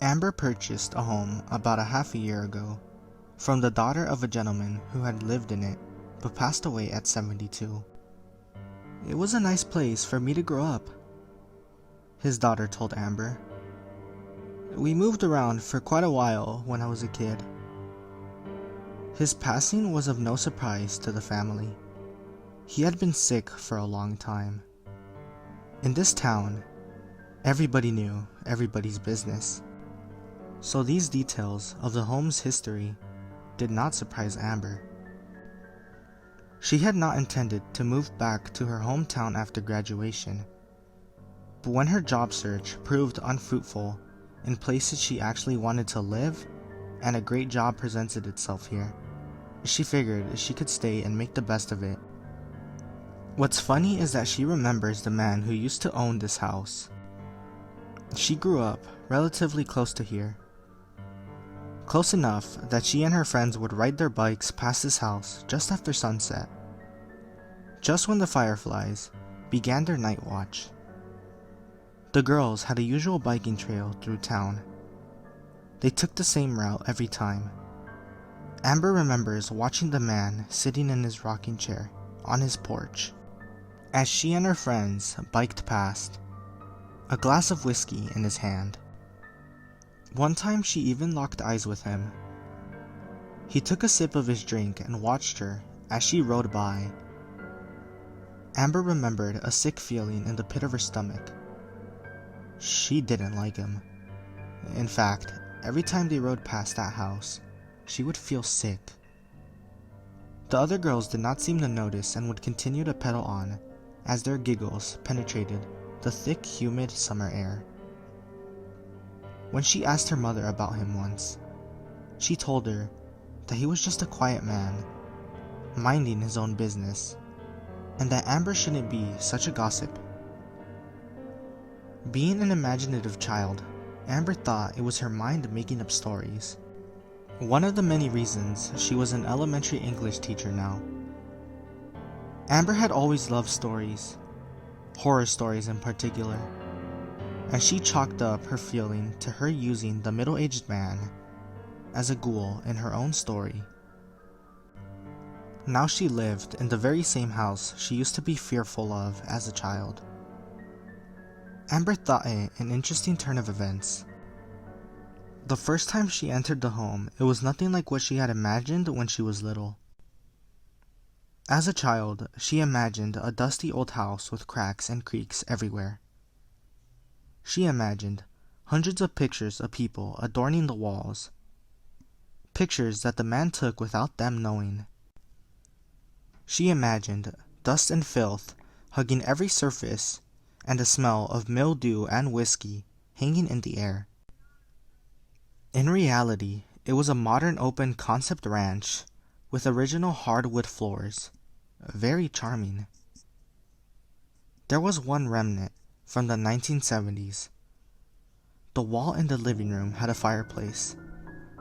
Amber purchased a home about a half a year ago from the daughter of a gentleman who had lived in it but passed away at 72. "It was a nice place for me to grow up," his daughter told Amber. "We moved around for quite a while when I was a kid." His passing was of no surprise to the family. He had been sick for a long time. In this town, everybody knew everybody's business, so these details of the home's history did not surprise Amber. She had not intended to move back to her hometown after graduation, but when her job search proved unfruitful in places she actually wanted to live, and a great job presented itself here, she figured she could stay and make the best of it. What's funny is that she remembers the man who used to own this house. She grew up relatively close to here, close enough that she and her friends would ride their bikes past his house just after sunset, just when the fireflies began their night watch. The girls had a usual biking trail through town. They took the same route every time. Amber remembers watching the man sitting in his rocking chair on his porch as she and her friends biked past, a glass of whiskey in his hand. One time she even locked eyes with him. He took a sip of his drink and watched her as she rode by. Amber remembered a sick feeling in the pit of her stomach. She didn't like him. In fact, every time they rode past that house, she would feel sick. The other girls did not seem to notice and would continue to pedal on as their giggles penetrated the thick, humid summer air. When she asked her mother about him once, she told her that he was just a quiet man, minding his own business, and that Amber shouldn't be such a gossip. Being an imaginative child, Amber thought it was her mind making up stories. One of the many reasons she was an elementary English teacher now. Amber had always loved stories, horror stories in particular, and she chalked up her feeling to her using the middle-aged man as a ghoul in her own story. Now she lived in the very same house she used to be fearful of as a child. Amber thought it an interesting turn of events. The first time she entered the home, it was nothing like what she had imagined when she was little. As a child, she imagined a dusty old house with cracks and creaks everywhere. She imagined hundreds of pictures of people adorning the walls, pictures that the man took without them knowing. She imagined dust and filth hugging every surface and a smell of mildew and whiskey hanging in the air. In reality, it was a modern open concept ranch with original hardwood floors, very charming. There was one remnant from the 1970s. The wall in the living room had a fireplace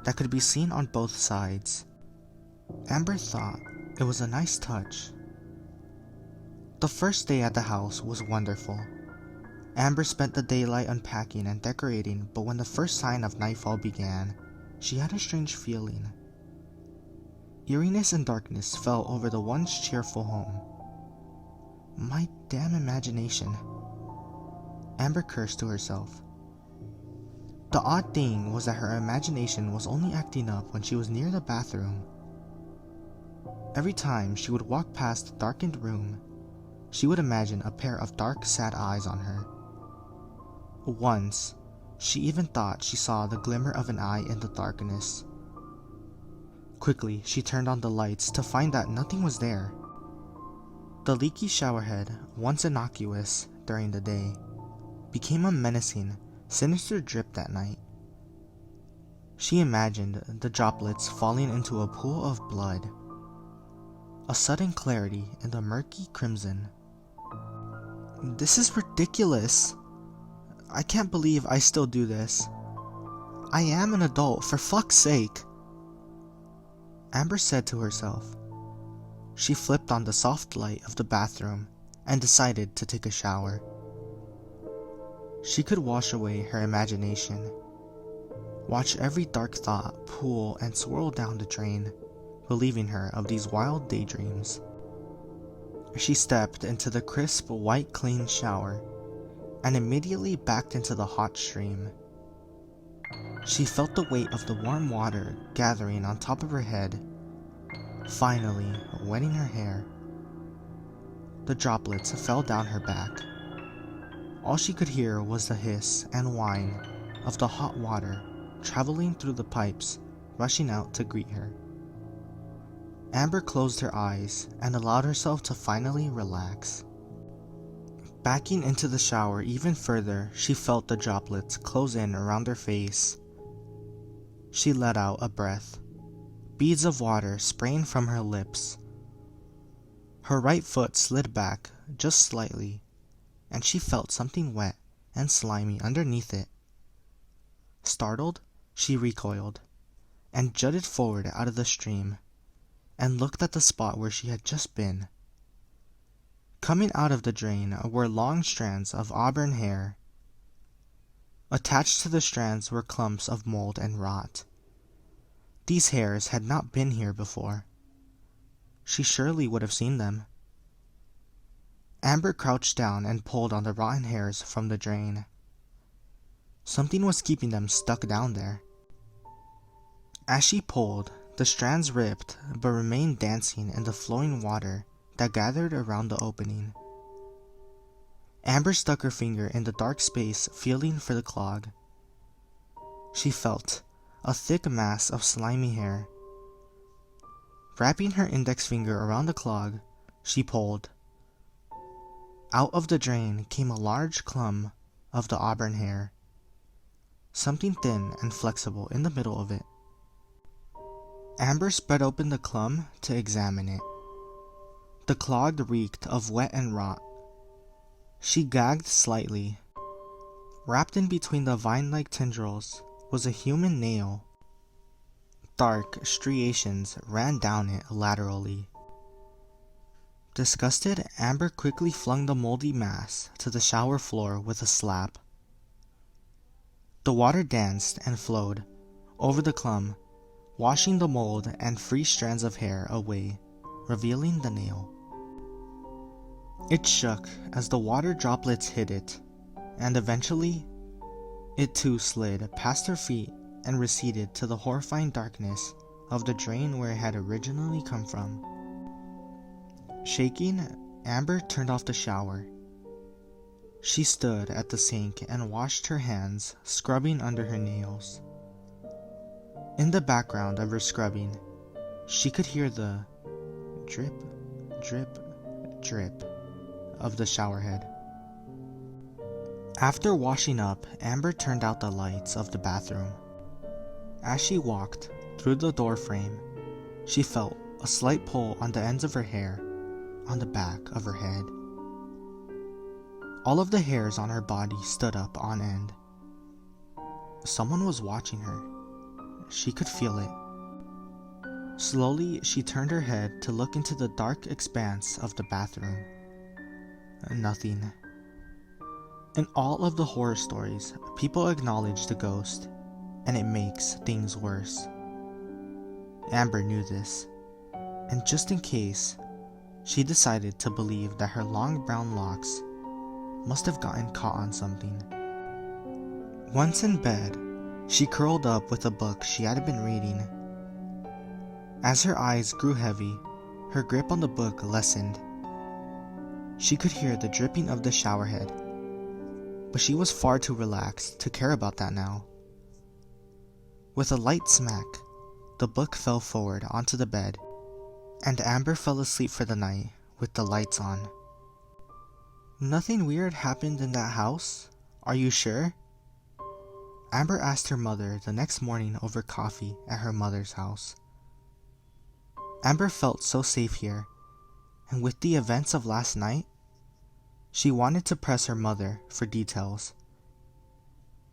that could be seen on both sides. Amber thought it was a nice touch. The first day at the house was wonderful. Amber spent the daylight unpacking and decorating, but when the first sign of nightfall began, she had a strange feeling. Eeriness and darkness fell over the once cheerful home. My damn imagination, Amber cursed to herself. The odd thing was that her imagination was only acting up when she was near the bathroom. Every time she would walk past the darkened room, she would imagine a pair of dark, sad eyes on her. Once, she even thought she saw the glimmer of an eye in the darkness. Quickly, she turned on the lights to find that nothing was there. The leaky showerhead, once innocuous during the day, became a menacing, sinister drip at night. She imagined the droplets falling into a pool of blood. A sudden clarity in the murky crimson. This is ridiculous. I can't believe I still do this. I am an adult, for fuck's sake, Amber said to herself. She flipped on the soft light of the bathroom and decided to take a shower. She could wash away her imagination. Watch every dark thought pool and swirl down the drain, relieving her of these wild daydreams. She stepped into the crisp, white, clean shower and immediately backed into the hot stream. She felt the weight of the warm water gathering on top of her head, finally wetting her hair. The droplets fell down her back. All she could hear was the hiss and whine of the hot water traveling through the pipes, rushing out to greet her. Amber closed her eyes and allowed herself to finally relax. Backing into the shower even further, she felt the droplets close in around her face. She let out a breath, beads of water spraying from her lips. Her right foot slid back just slightly, and she felt something wet and slimy underneath it. Startled, she recoiled and jutted forward out of the stream and looked at the spot where she had just been. Coming out of the drain were long strands of auburn hair. Attached to the strands were clumps of mold and rot. These hairs had not been here before. She surely would have seen them. Amber crouched down and pulled on the rotten hairs from the drain. Something was keeping them stuck down there. As she pulled, the strands ripped but remained dancing in the flowing water that gathered around the opening. Amber stuck her finger in the dark space, feeling for the clog. She felt a thick mass of slimy hair. Wrapping her index finger around the clog, she pulled. Out of the drain came a large clump of the auburn hair, something thin and flexible in the middle of it. Amber spread open the clump to examine it. The clog reeked of wet and rot. She gagged slightly. Wrapped in between the vine-like tendrils was a human nail. Dark striations ran down it laterally. Disgusted, Amber quickly flung the moldy mass to the shower floor with a slap. The water danced and flowed over the clump, washing the mold and free strands of hair away, revealing the nail. It shook as the water droplets hit it, and eventually, it too slid past her feet and receded to the horrifying darkness of the drain where it had originally come from. Shaking, Amber turned off the shower. She stood at the sink and washed her hands, scrubbing under her nails. In the background of her scrubbing, she could hear the drip, drip, drip of the showerhead. After washing up, Amber turned out the lights of the bathroom. As she walked through the door frame, she felt a slight pull on the ends of her hair on the back of her head. All of the hairs on her body stood up on end. Someone was watching her. She could feel it. Slowly, she turned her head to look into the dark expanse of the bathroom. Nothing. In all of the horror stories, people acknowledge the ghost, and it makes things worse. Amber knew this, and just in case, she decided to believe that her long brown locks must have gotten caught on something. Once in bed, she curled up with a book she had been reading. As her eyes grew heavy, her grip on the book lessened. She could hear the dripping of the showerhead, but she was far too relaxed to care about that now. With a light smack, the book fell forward onto the bed, and Amber fell asleep for the night with the lights on. Nothing weird happened in that house? Are you sure? Amber asked her mother the next morning over coffee at her mother's house. Amber felt so safe here, and with the events of last night, she wanted to press her mother for details.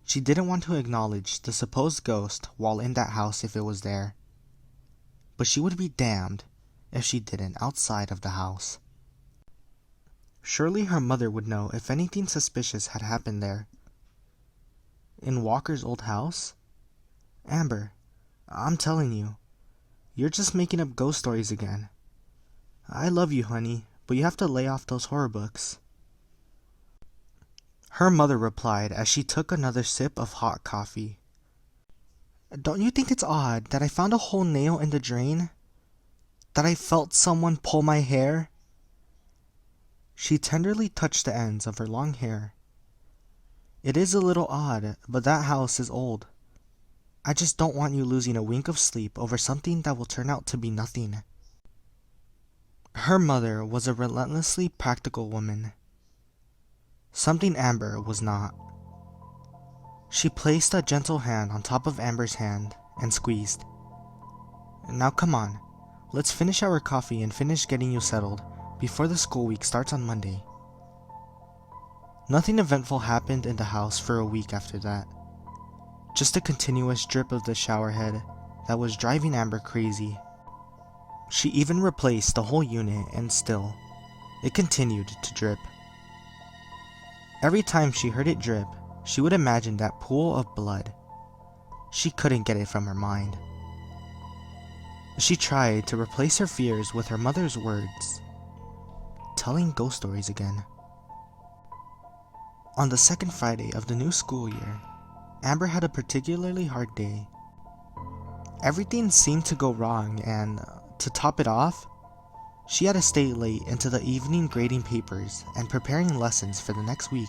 She didn't want to acknowledge the supposed ghost while in that house if it was there, but she would be damned if she didn't outside of the house. Surely her mother would know if anything suspicious had happened there. In Walker's old house? Amber, I'm telling you, you're just making up ghost stories again. I love you, honey, but you have to lay off those horror books. Her mother replied as she took another sip of hot coffee. Don't you think it's odd that I found a whole nail in the drain? That I felt someone pull my hair? She tenderly touched the ends of her long hair. It is a little odd, but that house is old. I just don't want you losing a wink of sleep over something that will turn out to be nothing. Her mother was a relentlessly practical woman. Something Amber was not. She placed a gentle hand on top of Amber's hand and squeezed. Now come on, let's finish our coffee and finish getting you settled before the school week starts on Monday. Nothing eventful happened in the house for a week after that. Just a continuous drip of the shower head that was driving Amber crazy. She even replaced the whole unit and still, it continued to drip. Every time she heard it drip, she would imagine that pool of blood. She couldn't get it from her mind. She tried to replace her fears with her mother's words, telling ghost stories again. On the second Friday of the new school year, Amber had a particularly hard day. Everything seemed to go wrong, and to top it off, she had to stay late into the evening grading papers and preparing lessons for the next week.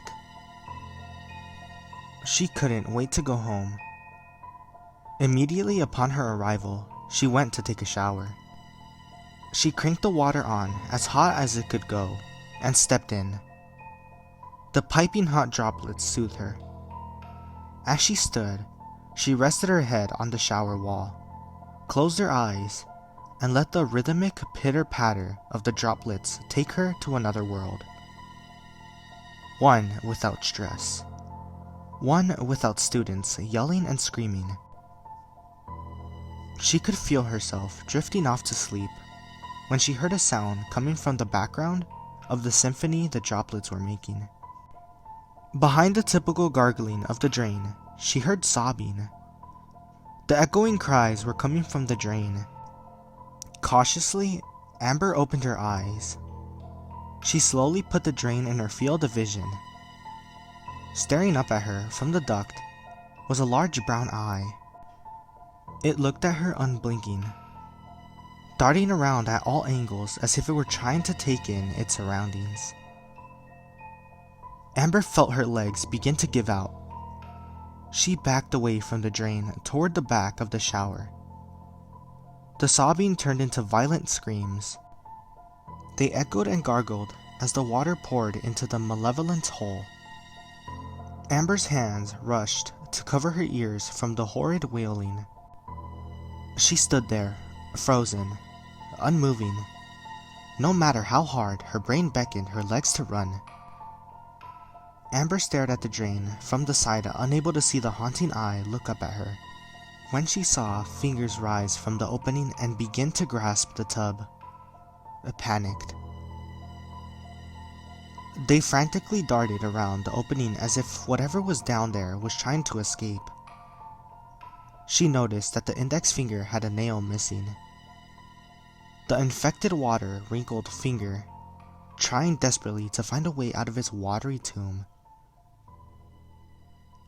She couldn't wait to go home. Immediately upon her arrival, she went to take a shower. She cranked the water on as hot as it could go and stepped in. The piping hot droplets soothed her. As she stood, she rested her head on the shower wall, closed her eyes, and let the rhythmic pitter-patter of the droplets take her to another world. One without stress. One without students yelling and screaming. She could feel herself drifting off to sleep when she heard a sound coming from the background of the symphony the droplets were making. Behind the typical gargling of the drain, she heard sobbing. The echoing cries were coming from the drain. Cautiously, Amber opened her eyes. She slowly put the drain in her field of vision. Staring up at her from the duct was a large brown eye. It looked at her unblinking, darting around at all angles as if it were trying to take in its surroundings. Amber felt her legs begin to give out. She backed away from the drain toward the back of the shower. The sobbing turned into violent screams. They echoed and gargled as the water poured into the malevolent hole. Amber's hands rushed to cover her ears from the horrid wailing. She stood there, frozen, unmoving. No matter how hard her brain beckoned her legs to run. Amber stared at the drain from the side, unable to see the haunting eye look up at her. When she saw fingers rise from the opening and begin to grasp the tub, panicked. They frantically darted around the opening as if whatever was down there was trying to escape. She noticed that the index finger had a nail missing. The infected water wrinkled finger, trying desperately to find a way out of its watery tomb.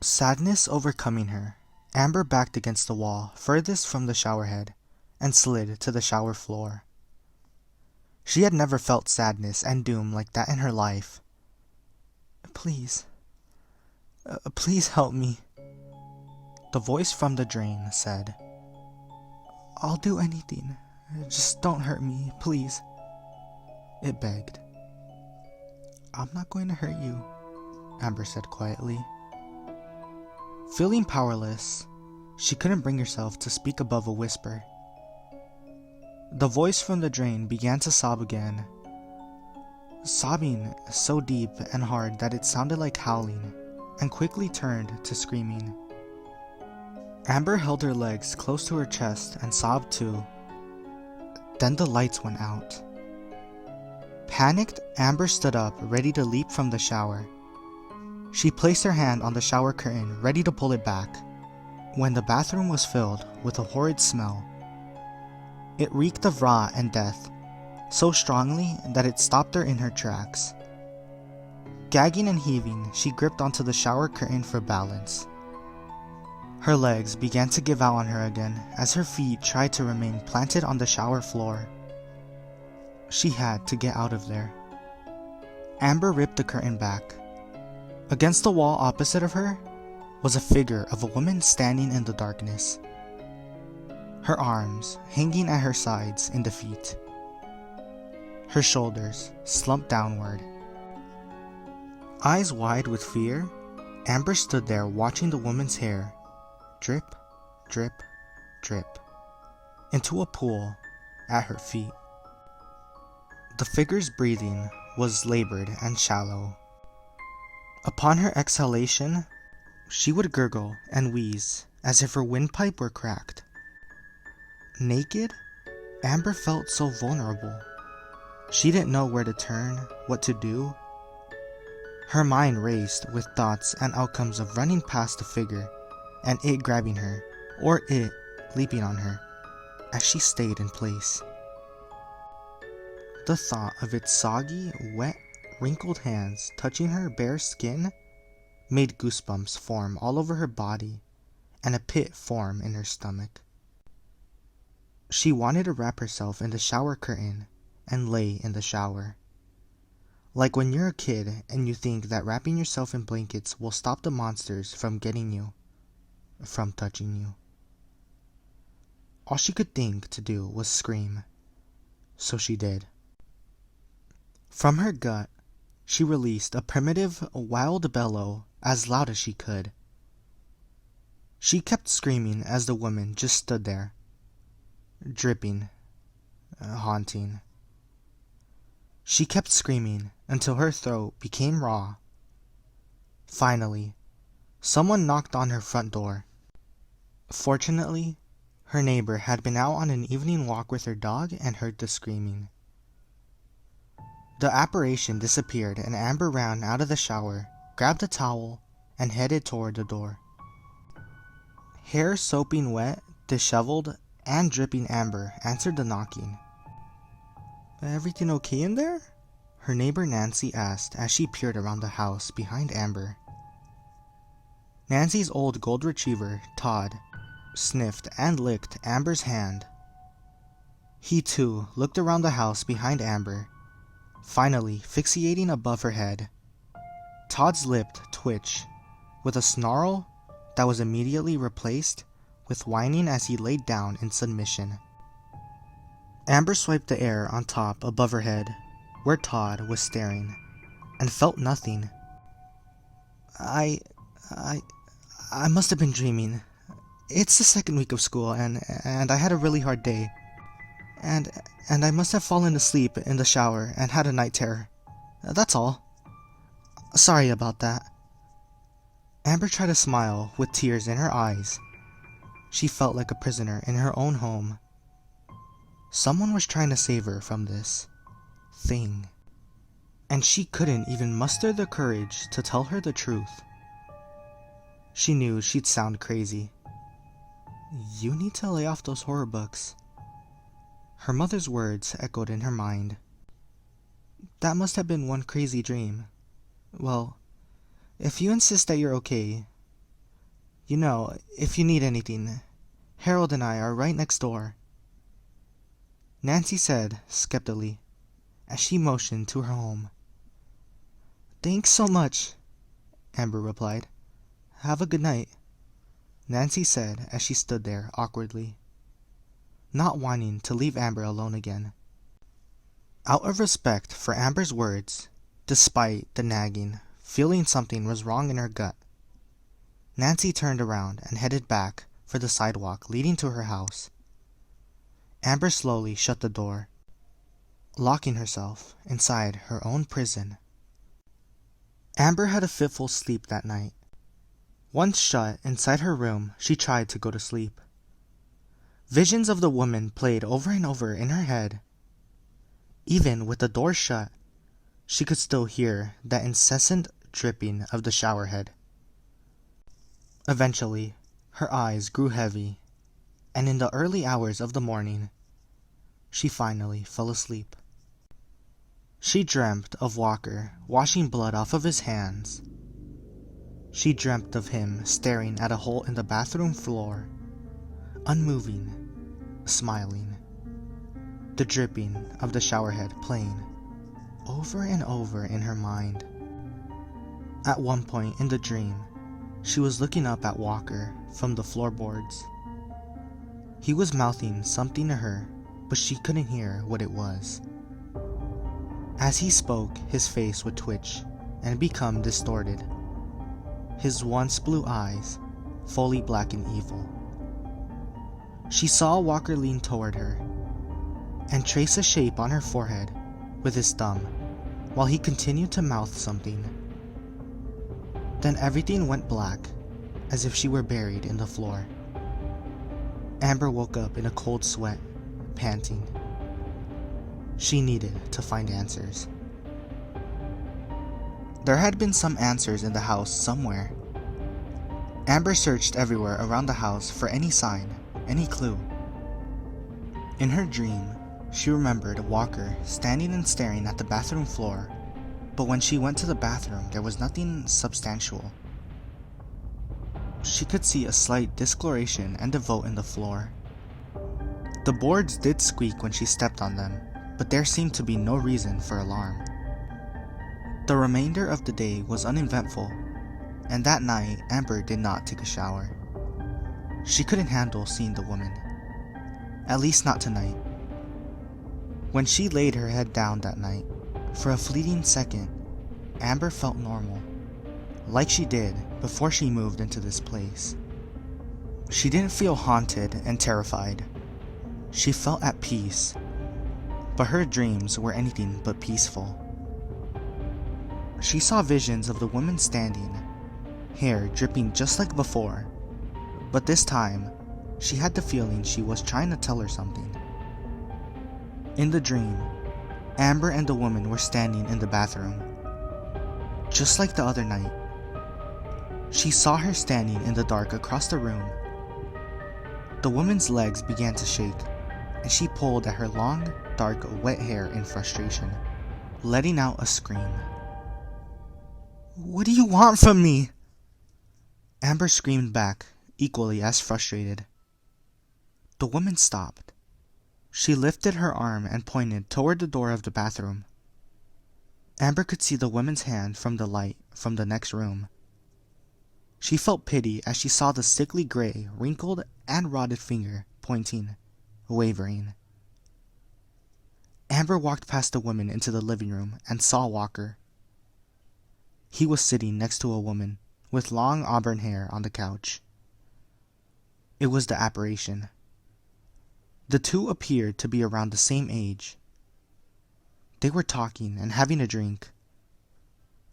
Sadness overcoming her, Amber backed against the wall furthest from the showerhead and slid to the shower floor. She had never felt sadness and doom like that in her life. Please help me, the voice from the drain said. I'll do anything, just don't hurt me, please, it begged. I'm not going to hurt you, Amber said quietly. Feeling powerless, she couldn't bring herself to speak above a whisper. The voice from the drain began to sob again, sobbing so deep and hard that it sounded like howling, and quickly turned to screaming. Amber held her legs close to her chest and sobbed too. Then the lights went out. Panicked, Amber stood up, ready to leap from the shower. She placed her hand on the shower curtain, ready to pull it back, when the bathroom was filled with a horrid smell. It reeked of rot and death, so strongly that it stopped her in her tracks. Gagging and heaving, she gripped onto the shower curtain for balance. Her legs began to give out on her again as her feet tried to remain planted on the shower floor. She had to get out of there. Amber ripped the curtain back. Against the wall opposite of her was a figure of a woman standing in the darkness, her arms hanging at her sides in defeat, her shoulders slumped downward. Eyes wide with fear, Amber stood there watching the woman's hair drip, drip, drip into a pool at her feet. The figure's breathing was labored and shallow. Upon her exhalation, she would gurgle and wheeze as if her windpipe were cracked. Naked, Amber felt so vulnerable. She didn't know where to turn, what to do. Her mind raced with thoughts and outcomes of running past the figure and it grabbing her, or it leaping on her, as she stayed in place. The thought of its soggy, wet, wrinkled hands touching her bare skin made goosebumps form all over her body and a pit form in her stomach. She wanted to wrap herself in the shower curtain and lay in the shower. Like when you're a kid and you think that wrapping yourself in blankets will stop the monsters from getting you, from touching you. All she could think to do was scream, so she did. From her gut, she released a primitive, wild bellow as loud as she could. She kept screaming as the woman just stood there, dripping, haunting. She kept screaming until her throat became raw. Finally, someone knocked on her front door. Fortunately, her neighbor had been out on an evening walk with her dog and heard the screaming. The apparition disappeared and Amber ran out of the shower, grabbed a towel, and headed toward the door. Hair soaping wet, disheveled, and dripping, Amber answered the knocking. "Everything okay in there?" her neighbor Nancy asked as she peered around the house behind Amber. Nancy's old gold retriever, Todd, sniffed and licked Amber's hand. He too looked around the house behind Amber, finally fixating above her head. Todd's lip twitched with a snarl that was immediately replaced with whining as he laid down in submission. Amber swiped the air on top above her head, where Todd was staring, and felt nothing. I must have been dreaming. It's the second week of school, and I had a really hard day. And I must have fallen asleep in the shower and had a night terror. That's all. Sorry about that." Amber tried to smile with tears in her eyes. She felt like a prisoner in her own home. Someone was trying to save her from this thing, and she couldn't even muster the courage to tell her the truth. She knew she'd sound crazy. "You need to lay off those horror books." Her mother's words echoed in her mind. "That must have been one crazy dream. Well, if you insist that you're okay, you know, if you need anything, Harold and I are right next door," Nancy said skeptically as she motioned to her home. "Thanks so much," Amber replied. "Have a good night," Nancy said as she stood there awkwardly, not wanting to leave Amber alone again. Out of respect for Amber's words, despite the nagging, feeling something was wrong in her gut, Nancy turned around and headed back for the sidewalk leading to her house. Amber slowly shut the door, locking herself inside her own prison. Amber had a fitful sleep that night. Once shut inside her room, she tried to go to sleep. Visions of the woman played over and over in her head. Even with the door shut, she could still hear that incessant dripping of the shower head. Eventually, Her eyes grew heavy, and in the early hours of the morning, she finally fell asleep. She dreamt of Walker washing blood off of his hands. She dreamt of him staring at a hole in the bathroom floor, unmoving, smiling, the dripping of the showerhead playing over and over in her mind. At one point in the dream, she was looking up at Walker from the floorboards. He was mouthing something to her, but she couldn't hear what it was. As he spoke, his face would twitch and become distorted, his once blue eyes fully black and evil. She saw Walker lean toward her and trace a shape on her forehead with his thumb while he continued to mouth something. Then everything went black, as if she were buried in the floor. Amber woke up in a cold sweat, panting. She needed to find answers. There had been some answers in the house somewhere. Amber searched everywhere around the house for any sign, any clue. In her dream, she remembered Walker standing and staring at the bathroom floor, but when she went to the bathroom, there was nothing substantial. She could see a slight discoloration and a vote in the floor. The boards did squeak when she stepped on them, but there seemed to be no reason for alarm. The remainder of the day was uneventful, and that night Amber did not take a shower. She couldn't handle seeing the woman, at least not tonight. When she laid her head down that night, for a fleeting second, Amber felt normal, like she did before she moved into this place. She didn't feel haunted and terrified. She felt at peace, but her dreams were anything but peaceful. She saw visions of the woman standing, hair dripping just like before, but this time, she had the feeling she was trying to tell her something. In the dream, Amber and the woman were standing in the bathroom, just like the other night. She saw her standing in the dark across the room. The woman's legs began to shake, and she pulled at her long, dark, wet hair in frustration, letting out a scream. "What do you want from me?" Amber screamed back, equally as frustrated. The woman stopped. She lifted her arm and pointed toward the door of the bathroom. Amber could see the woman's hand from the light from the next room. She felt pity as she saw the sickly gray, wrinkled, and rotted finger pointing, wavering. Amber walked past the woman into the living room and saw Walker. He was sitting next to a woman with long auburn hair on the couch. It was the apparition. The two appeared to be around the same age. They were talking and having a drink.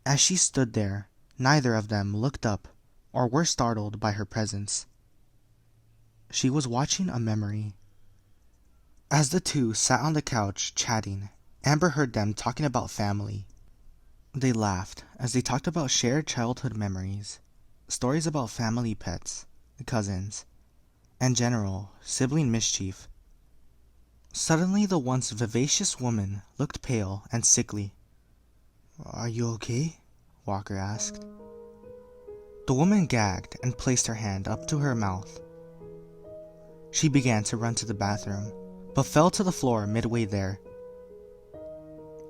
As she stood there, neither of them looked up or were startled by her presence. She was watching a memory. As the two sat on the couch chatting, Amber heard them talking about family. They laughed as they talked about shared childhood memories, stories about family pets, cousins, and general sibling mischief. Suddenly, the once vivacious woman looked pale and sickly. "Are you okay?" Walker asked. The woman gagged and placed her hand up to her mouth. She began to run to the bathroom, but fell to the floor midway there.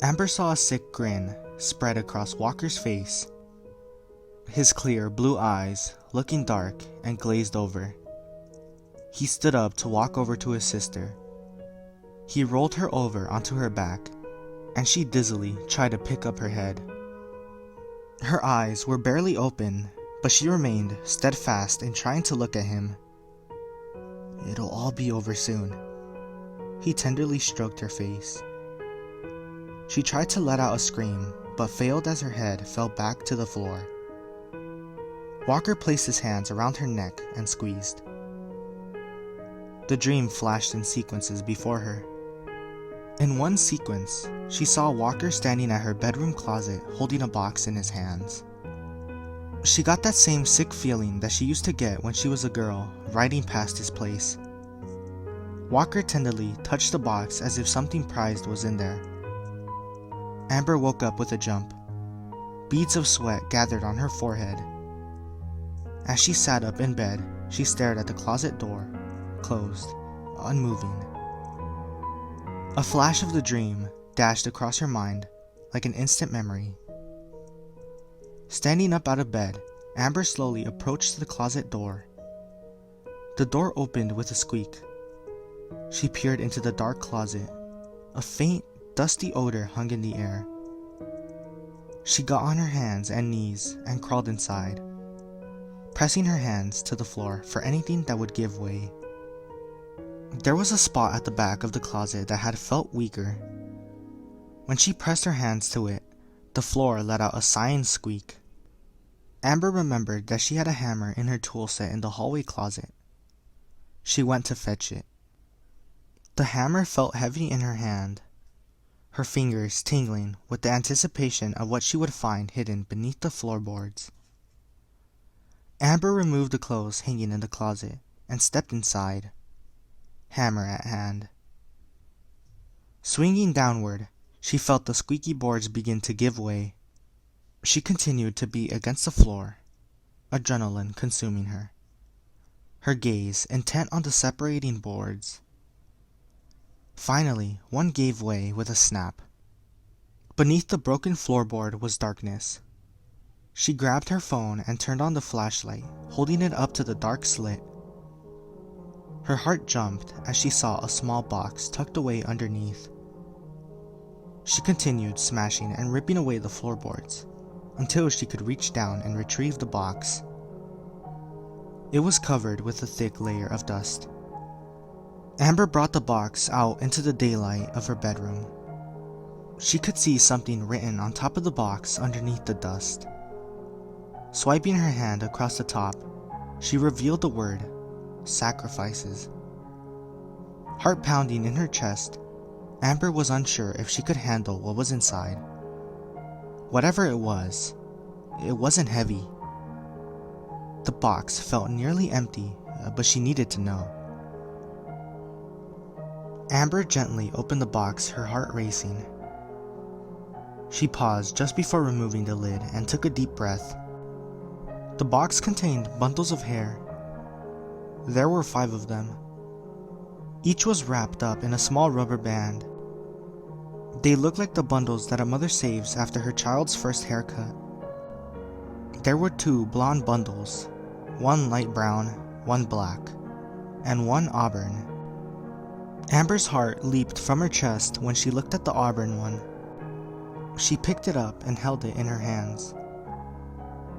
Amber saw a sick grin spread across Walker's face, his clear blue eyes looking dark and glazed over. He stood up to walk over to his sister. He rolled her over onto her back, and she dizzily tried to pick up her head. Her eyes were barely open, but she remained steadfast in trying to look at him. "It'll all be over soon." He tenderly stroked her face. She tried to let out a scream, but failed as her head fell back to the floor. Walker placed his hands around her neck and squeezed. The dream flashed in sequences before her. In one sequence, she saw Walker standing at her bedroom closet holding a box in his hands. She got that same sick feeling that she used to get when she was a girl riding past his place. Walker tenderly touched the box as if something prized was in there. Amber woke up with a jump. Beads of sweat gathered on her forehead. As she sat up in bed, she stared at the closet door, closed, unmoving. A flash of the dream dashed across her mind like an instant memory. Standing up out of bed, Amber slowly approached the closet door. The door opened with a squeak. She peered into the dark closet. A faint, dusty odor hung in the air. She got on her hands and knees and crawled inside, pressing her hands to the floor for anything that would give way. There was a spot at the back of the closet that had felt weaker. When she pressed her hands to it, the floor let out a sighing squeak. Amber remembered that she had a hammer in her tool set in the hallway closet. She went to fetch it. The hammer felt heavy in her hand, her fingers tingling with the anticipation of what she would find hidden beneath the floorboards. Amber removed the clothes hanging in the closet and stepped inside, hammer at hand. Swinging downward, she felt the squeaky boards begin to give way. She continued to beat against the floor, adrenaline consuming her, her gaze intent on the separating boards. Finally, one gave way with a snap. Beneath the broken floorboard was darkness. She grabbed her phone and turned on the flashlight, holding it up to the dark slit. Her heart jumped as she saw a small box tucked away underneath. She continued smashing and ripping away the floorboards until she could reach down and retrieve the box. It was covered with a thick layer of dust. Amber brought the box out into the daylight of her bedroom. She could see something written on top of the box underneath the dust. Swiping her hand across the top, she revealed the word, sacrifices. Heart pounding in her chest, Amber was unsure if she could handle what was inside. Whatever it wasn't heavy. The box felt nearly empty, but she needed to know. Amber gently opened the box, her heart racing. She paused just before removing the lid and took a deep breath. The box contained bundles of hair. There were 5 of them. Each was wrapped up in a small rubber band. They looked like the bundles that a mother saves after her child's first haircut. There were 2 blonde bundles, one light brown, one black, and one auburn. Amber's heart leaped from her chest when she looked at the auburn one. She picked it up and held it in her hands.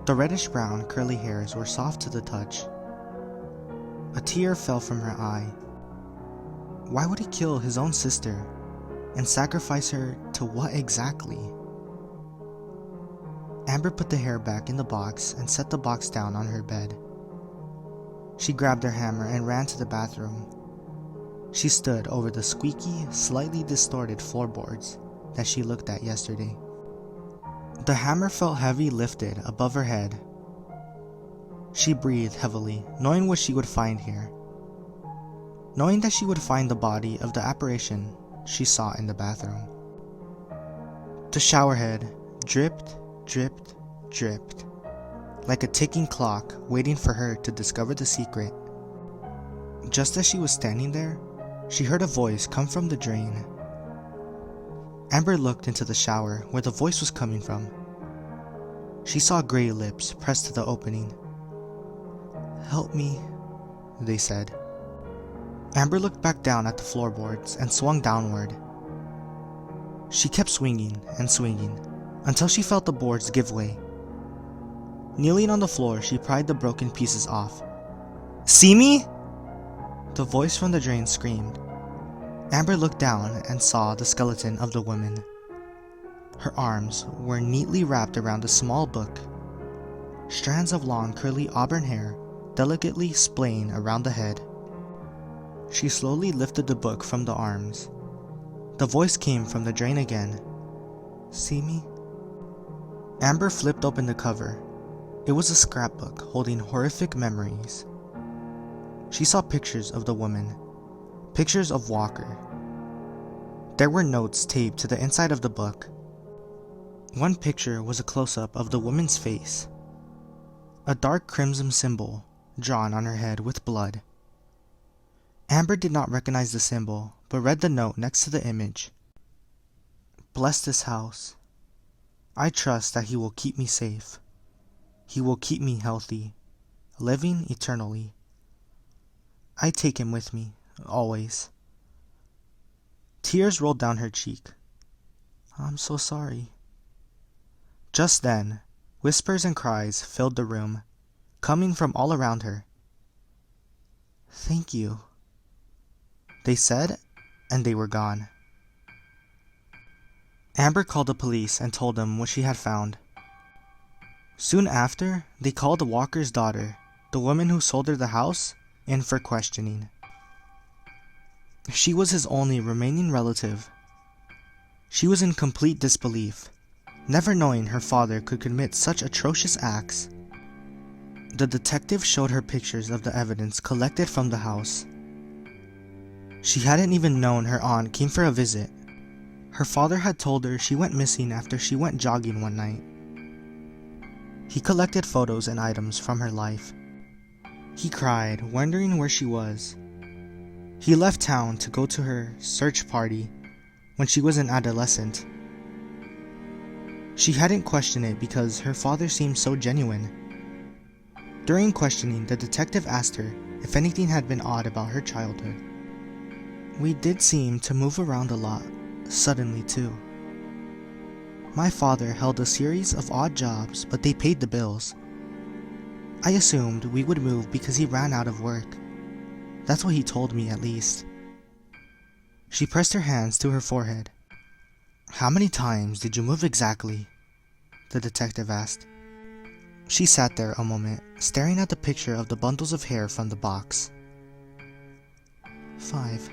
The reddish-brown curly hairs were soft to the touch. A tear fell from her eye. Why would he kill his own sister and sacrifice her to what exactly? Amber put the hair back in the box and set the box down on her bed. She grabbed her hammer and ran to the bathroom. She stood over the squeaky, slightly distorted floorboards that she looked at yesterday. The hammer felt heavy lifted above her head. She breathed heavily, knowing what she would find here. Knowing that she would find the body of the apparition she saw in the bathroom. The showerhead dripped, dripped, dripped, like a ticking clock waiting for her to discover the secret. Just as she was standing there, she heard a voice come from the drain. Amber looked into the shower where the voice was coming from. She saw gray lips pressed to the opening. "Help me," they said. Amber looked back down at the floorboards and swung downward. She kept swinging and swinging until she felt the boards give way. Kneeling on the floor, she pried the broken pieces off. "See me?" The voice from the drain screamed. Amber looked down and saw the skeleton of the woman. Her arms were neatly wrapped around a small book. Strands of long curly auburn hair delicately splaying around the head. She slowly lifted the book from the arms. The voice came from the drain again. "See me?" Amber flipped open the cover. It was a scrapbook holding horrific memories. She saw pictures of the woman, pictures of Walker. There were notes taped to the inside of the book. One picture was a close-up of the woman's face, a dark crimson symbol drawn on her head with blood. Amber did not recognize the symbol, but read the note next to the image. "Bless this house. I trust that he will keep me safe. He will keep me healthy, living eternally. I take him with me, always." Tears rolled down her cheek. "I'm so sorry." Just then, whispers and cries filled the room, coming from all around her. "Thank you," they said, and they were gone. Amber called the police and told them what she had found. Soon after, they called Walker's daughter, the woman who sold her the house, in for questioning. She was his only remaining relative. She was in complete disbelief, never knowing her father could commit such atrocious acts. The detective showed her pictures of the evidence collected from the house. She hadn't even known her aunt came for a visit. Her father had told her she went missing after she went jogging one night. He collected photos and items from her life. He cried, wondering where she was. He left town to go to her search party when she was an adolescent. She hadn't questioned it because her father seemed so genuine. During questioning, the detective asked her if anything had been odd about her childhood. "We did seem to move around a lot, suddenly too. My father held a series of odd jobs, but they paid the bills. I assumed we would move because he ran out of work. That's what he told me, at least." She pressed her hands to her forehead. "How many times did you move exactly?" the detective asked. She sat there a moment, staring at the picture of the bundles of hair from the box. 5.